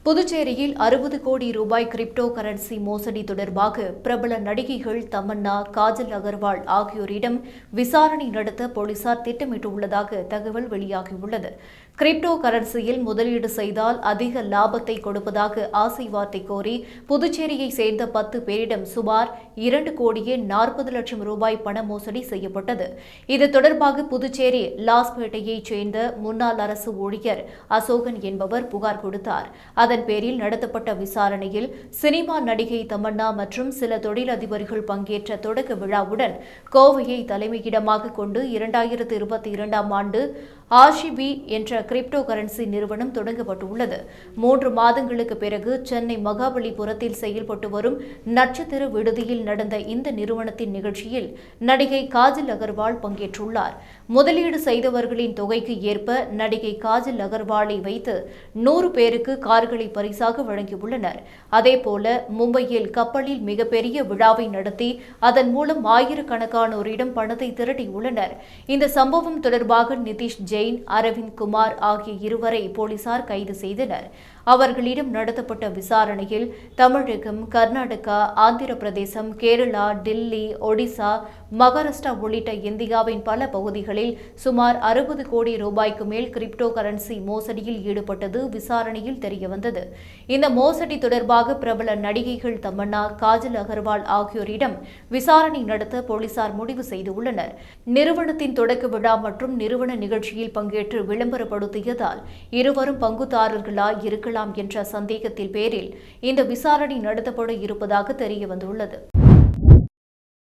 புதுச்சேரியில் 60 கோடி ரூபாய் கிரிப்டோ கரன்சி மோசடி தொடர்பாக பிரபல நடிகைகள் தமன்னா, காஜல் அகர்வால் ஆகியோரிடம் விசாரணை நடத்த போலீசார் திட்டமிட்டுள்ளதாக தகவல் வெளியாகியுள்ளது. கிரிப்டோ கரன்சியில் முதலீடு செய்தால் அதிக லாபத்தை கொடுப்பதாக ஆசை வார்த்தை கோரி புதுச்சேரியை சேர்ந்த 10 பேரிடம் சுமார் 2 கோடியே 40 லட்சம் ரூபாய் பண மோசடி செய்யப்பட்டது. இது தொடர்பாக புதுச்சேரி லாஸ்பேட்டையைச் சேர்ந்த முன்னாள் அரசு ஊழியர் அசோகன் என்பவர் புகார் கொடுத்தார். அதன் பேரில் நடத்தப்பட்ட விசாரணையில் சினிமா நடிகை தமன்னா மற்றும் சில தொழிலதிபர்கள் பங்கேற்ற தொடக்க விழாவுடன் கோவையை தலைமையிடமாக கொண்டு 2022ஆம் ஆண்டு ஆர்சிபி என்ற கிரிப்டோ கரன்சி நிறுவனம் தொடங்கப்பட்டுள்ளது. 3 மாதங்களுக்கு பிறகு சென்னை மகாபலிபுரத்தில் செயல்பட்டு வரும் நட்சத்திர விடுதியில் நடந்த இந்த நிறுவனத்தின் நிகழ்ச்சியில் நடிகை காஜல் அகர்வால் பங்கேற்றுள்ளார். முதலீடு செய்தவர்களின் தொகைக்கு ஏற்ப நடிகை காஜல் அகர்வாலை வைத்து 100 பேருக்கு கார்களை பரிசாக வழங்கியுள்ளனர். அதேபோல மும்பையில் கப்பலில் மிகப்பெரிய விழாவை நடத்தி அதன் மூலம் ஆயிரக்கணக்கானோரிடம் பணத்தை திரட்டியுள்ளனர். இந்த சம்பவம் தொடர்பாக நிதிஷ் ஜெயின், அரவிந்த் குமார் ஆகிய இருவரை போலீசார் கைது செய்தனர். அவர்களிடம் நடத்தப்பட்ட விசாரணையில் தமிழகம், கர்நாடகா, ஆந்திர பிரதேசம், கேரளா, டில்லி, ஒடிசா, மகாராஷ்டிரா உள்ளிட்ட இந்தியாவின் பல பகுதிகளில் சுமார் 60 கோடி ரூபாய்க்கு மேல் கிரிப்டோ கரன்சி மோசடியில் ஈடுபட்டது விசாரணையில் தெரியவந்தது. இந்த மோசடி தொடர்பாக பிரபல நடிகைகள் தமன்னா, காஜல் அகர்வால் ஆகியோரிடம் விசாரணை நடத்த போலீசார் முடிவு செய்துள்ளனர். நிறுவனத்தின் தொடக்க விழா மற்றும் நிறுவன நிகழ்ச்சியில் பங்கேற்று விளம்பரப்படுத்தியதால் இருவரும் பங்குதாரர்களாய் இருக்கலாம் என்ற சந்தேகத்தின் பேரில் இந்த விசாரணை நடத்தப்பட இருப்பதாக தெரியவந்துள்ளது.